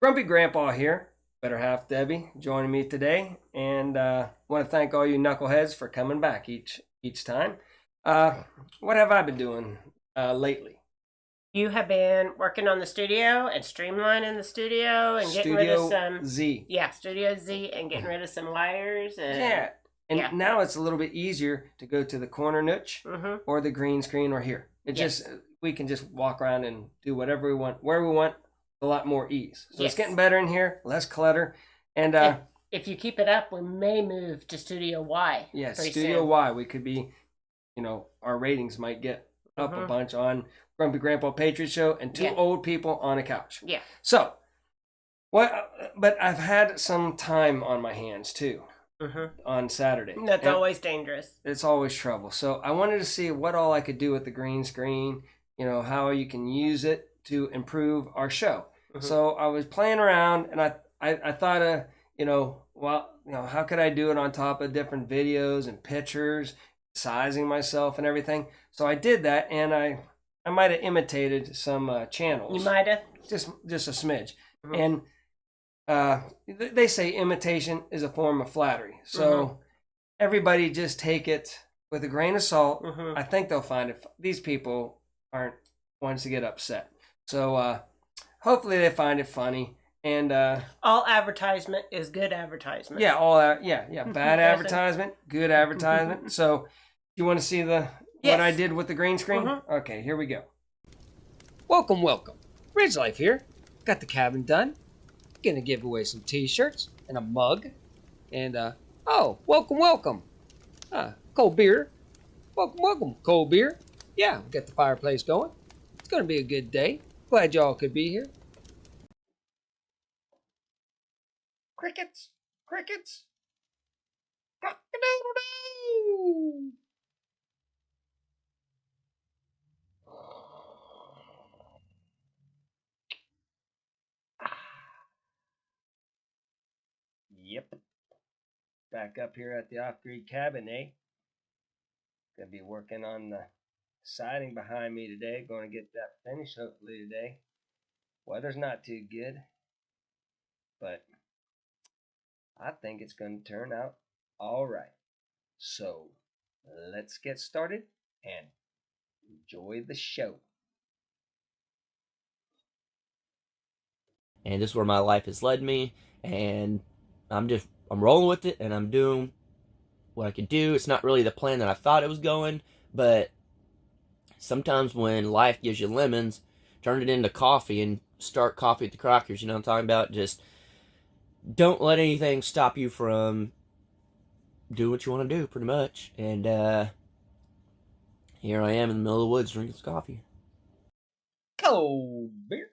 Grumpy Grandpa here, better half Debbie, joining me today, and want to thank all you knuckleheads for coming back each time. Uh, what have I been doing lately? You have been working on the studio and streamlining the studio and getting rid of Studio some, Z. yeah, Studio Z and getting rid of some wires and Yeah, and yeah. now it's a little bit easier to go to the corner niche Mm-hmm. or the green screen or here. It just Yes. we can just walk around and do whatever we want, where we want, a lot more ease. So it's getting Yes. better in here, less clutter, and If if you keep it up, we may move to Studio Y yeah, pretty Studio soon. Y. We could be our ratings might get up a Mm-hmm. bunch on Grumpy Grandpa Patriot Show and two Yeah. old people on a couch. Yeah. So, what? But I've had some time on my hands too Mm-hmm. on Saturday, That's and always dangerous. it's always trouble. So I wanted to see what all I could do with the green screen. How you can use it to improve our show. Mm-hmm. So I was playing around, and I thought of how could I do it on top of different videos and pictures, sizing myself and everything. So I did that, and I might have imitated some You channels, might have. just a smidge, Mm-hmm. and they say imitation is a form of flattery. Mm-hmm. So everybody just take it with a grain of salt. Mm-hmm. I think they'll find it. These people aren't ones to get upset. So hopefully they find it funny. And All advertisement is good advertisement. yeah, all that. Yeah. Bad advertisement, good advertisement. So you want to see what I Yes. did with the green screen? Mm-hmm. Okay, here we go. Welcome. RidgeLife here. Got the cabin done. Gonna give away some T-shirts and a mug. And oh, welcome. Cold beer. Welcome. Cold beer. Yeah, we got the fireplace going. It's gonna be a good day. Glad y'all could be here. Crickets. Cock-a-doodle-doo. Yep. Back up here at the off-grid cabin, eh? Gonna be working on the siding behind me today. Going to get that finished hopefully today. Weather's not too good, but I think it's going to turn out all right. So let's get started and enjoy the show. And this is where my life has led me, and I'm rolling with it, and I'm doing what I can do. It's not really the plan that I thought it was going, but sometimes when life gives you lemons, turn it into coffee and start coffee at the Crockers. You know what I'm talking about? Just don't let anything stop you from doing what you want to do, pretty much. And here I am in the middle of the woods drinking some coffee. Cold beer.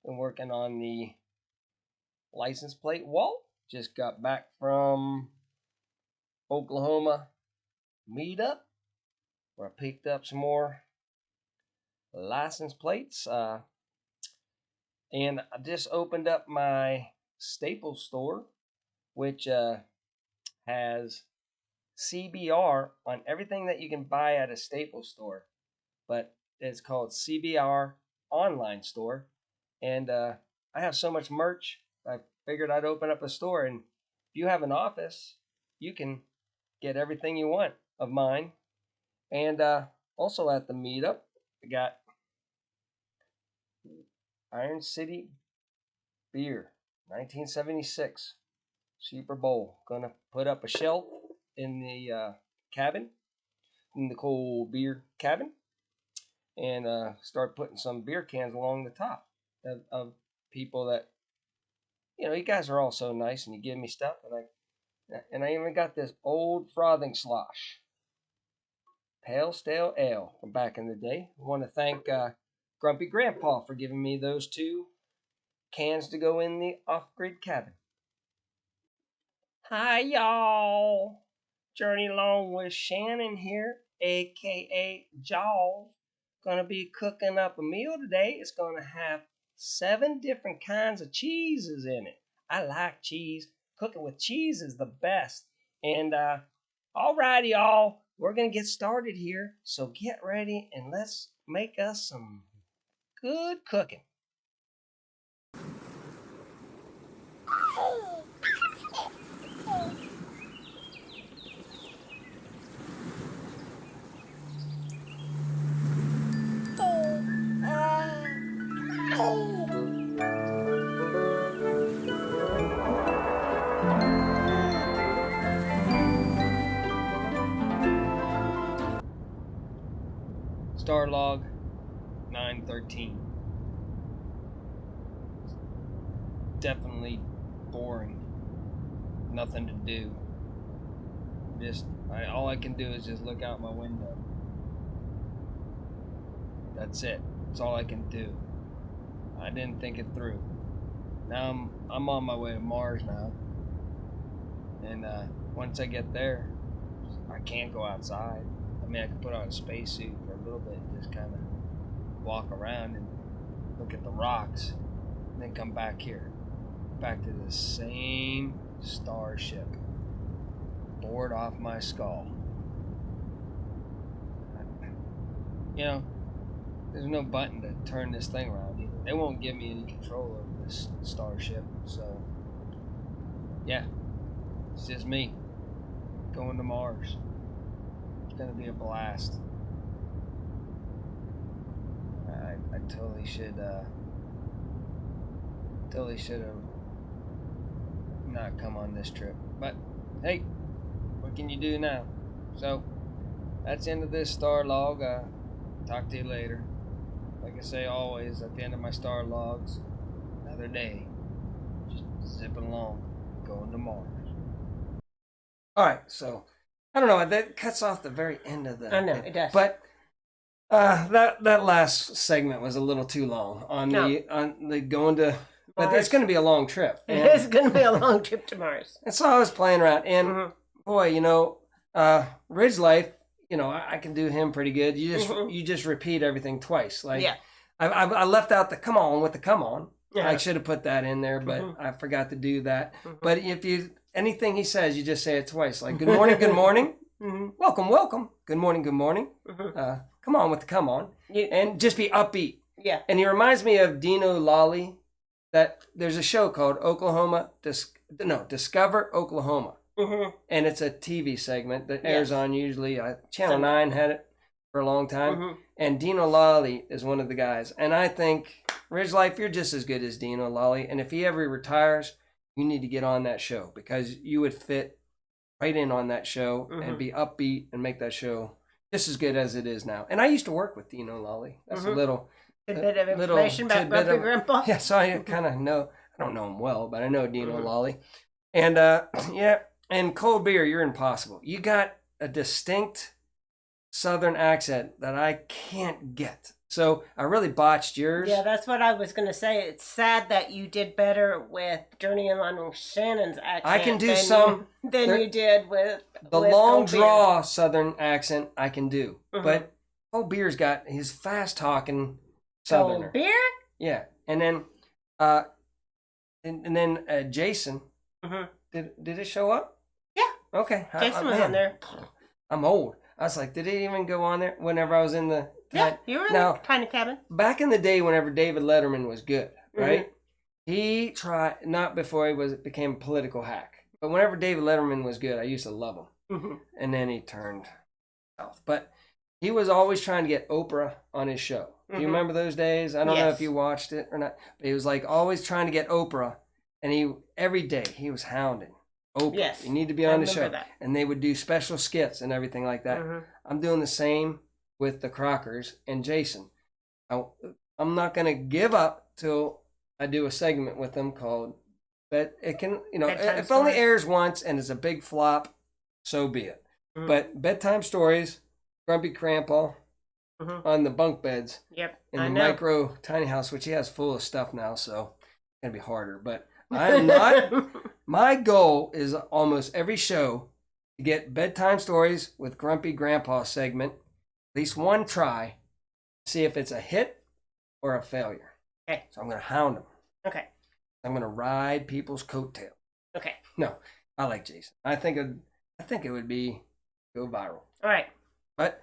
Been working on the license plate wall. Just got back from Oklahoma meetup where I picked up some more license plates. And I just opened up my Staples store, which has CBR on everything that you can buy at a Staples store, but it's called CBR Online Store. And I have so much merch, I figured I'd open up a store. And if you have an office, you can get everything you want of mine. And also at the meetup, I got Iron City Beer, 1976 Super Bowl. Gonna put up a shelf in the cabin, in the cold beer cabin, and start putting some beer cans along the top of people that you guys are all so nice and you give me stuff, and I even got this old frothing slosh, pale stale ale from back in the day. I want to thank Grumpy Grandpa for giving me those two cans to go in the off-grid cabin. Hi y'all, Journey along with Shannon here, aka Jaws. Gonna be cooking up a meal today. It's gonna have 7 different kinds of cheeses in it. I like cheese. Cooking with cheese is the best. And alrighty, y'all, we're gonna get started here. So get ready and let's make us some good cooking. star log 913. Definitely boring. Nothing to do. All I can do is just look out my window. That's it. That's all I can do. I didn't think it through. Now I'm on my way to Mars now, and once I get there, I can't go outside. I mean, I could put on a spacesuit for a little bit and just kind of walk around and look at the rocks, and then come back here, back to the same starship, bored off my skull. You know, there's no button to turn this thing around either. They won't give me any control over this starship, so yeah, it's just me going to Mars. It's gonna be a blast. I totally should have not come on this trip, but hey, what can you do now? So that's the end of this star log. Talk to you later. Like I say always at the end of my star logs, another day, just zipping along, going to Mars. All right, so I don't know. That cuts off the very end of the. I know it does. But that last segment was a little too long on the going to. But it's going to be a long trip. It is going to be a long trip to Mars. And so I was playing around, and boy, you know, RidgeLife, you know, I can do him pretty good. You just repeat everything twice. Like, yeah. I left out the come on with the come on. Yeah. I should have put that in there, but I forgot to do that. But if anything he says, you just say it twice. Like, good morning, good morning. Welcome, welcome. Good morning, good morning. Come on with the come on. And just be upbeat. Yeah. And he reminds me of Dino Lally. That there's a show called Discover Oklahoma. And it's a TV segment that airs on usually, Channel 9 had it for a long time. And Dino Lally is one of the guys. And I think, RidgeLife, you're just as good as Dino Lally. And if he ever retires, you need to get on that show because you would fit right in on that show and be upbeat and make that show just as good as it is now. And I used to work with Dino Lally. That's a little... A bit of information about Grumpy Grandpa. Yeah, so I kind of know. I don't know him well, but I know Dino Lally. And and cold beer, you're impossible. You got a distinct Southern accent that I can't get. So I really botched yours. Yeah, that's what I was going to say. It's sad that you did better with Journey Along Shannon's accent. I can do than you did with the long draw Southern accent. I can do, but cold beer's got his fast talking. Southerner. Cold beer? Yeah, and then, Jason. Did it show up? Yeah. Okay. Jason was on there. I'm old. I was like, did it even go on there? Whenever I was in the you were in the tiny cabin. Back in the day, whenever David Letterman was good, right? He tried not before he became a political hack, but whenever David Letterman was good, I used to love him. And then he turned south, but he was always trying to get Oprah on his show. Do you remember those days? I don't know if you watched it or not, but he was like always trying to get Oprah, and every day he was hounding Oprah. Yes, you need to be on the show, and they would do special skits and everything like that. I'm doing the same with the Crockers and Jason. I'm not going to give up till I do a segment with them called, but it can, you know, if it only airs once and it's a big flop, so be it. But bedtime stories, Grumpy Grandpa. On the bunk beds. Yep. In the micro tiny house, which he has full of stuff now, so it's gonna be harder. But I'm not. My goal is almost every show to get bedtime stories with Grumpy Grandpa segment, at least one try, see if it's a hit or a failure. Okay. So I'm gonna hound them. Okay. I'm gonna ride people's coattail. Okay. No, I like Jason. I think it would go viral. All right. But.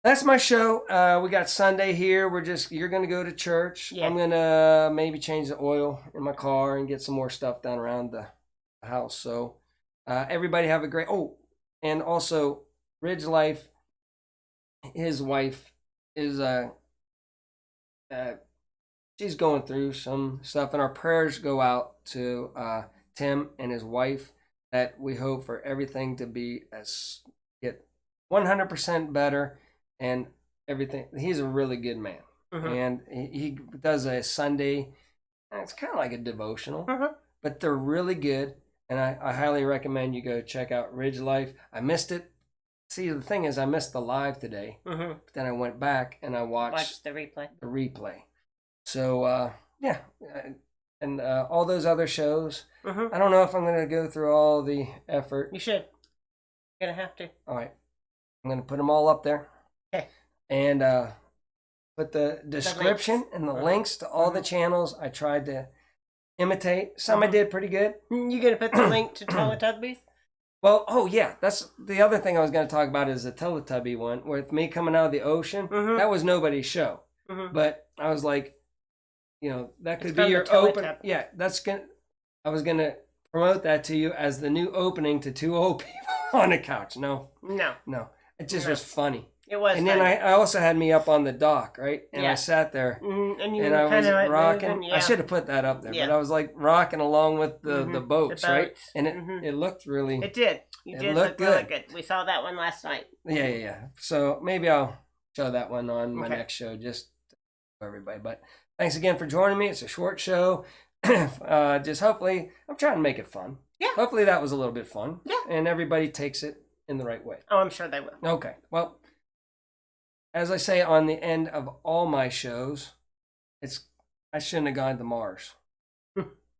That's my show. We got Sunday here. You're going to go to church. Yeah. I'm going to maybe change the oil in my car and get some more stuff done around the house. So everybody have a great, and also RidgeLife, his wife is, she's going through some stuff, and our prayers go out to Tim and his wife that we hope for everything to get 100% better. And everything. He's a really good man, and he does a Sunday. It's kind of like a devotional, but they're really good, and I highly recommend you go check out RidgeLife. I missed it. See, the thing is, I missed the live today, but then I went back and I watched the replay. The replay. So yeah, and all those other shows. I don't know if I'm going to go through all the effort. You should. You're gonna have to. All right, I'm going to put them all up there. Okay. And put the description and the links to all the channels I tried to imitate. Some I did pretty good. You gonna put the link to Teletubbies? Well, oh yeah, that's the other thing I was going to talk about is the Teletubby one with me coming out of the ocean. That was nobody's show, but I was like, you know, that could be your open. Yeah, I was gonna promote that to you as the new opening to two old people on a couch. No. It just was funny. It was. And then I also had me up on the dock, right? And I sat there and I was like rocking. Moving, I should have put that up there, but I was like rocking along with the boats, right? And it looked really. It did. You did look really good. We saw that one last night. Yeah. So maybe I'll show that one on my next show just for everybody. But thanks again for joining me. It's a short show. Just hopefully, I'm trying to make it fun. Yeah. Hopefully that was a little bit fun. Yeah. And everybody takes it in the right way. Oh, I'm sure they will. Okay. Well, as I say on the end of all my shows, I shouldn't have gone to Mars.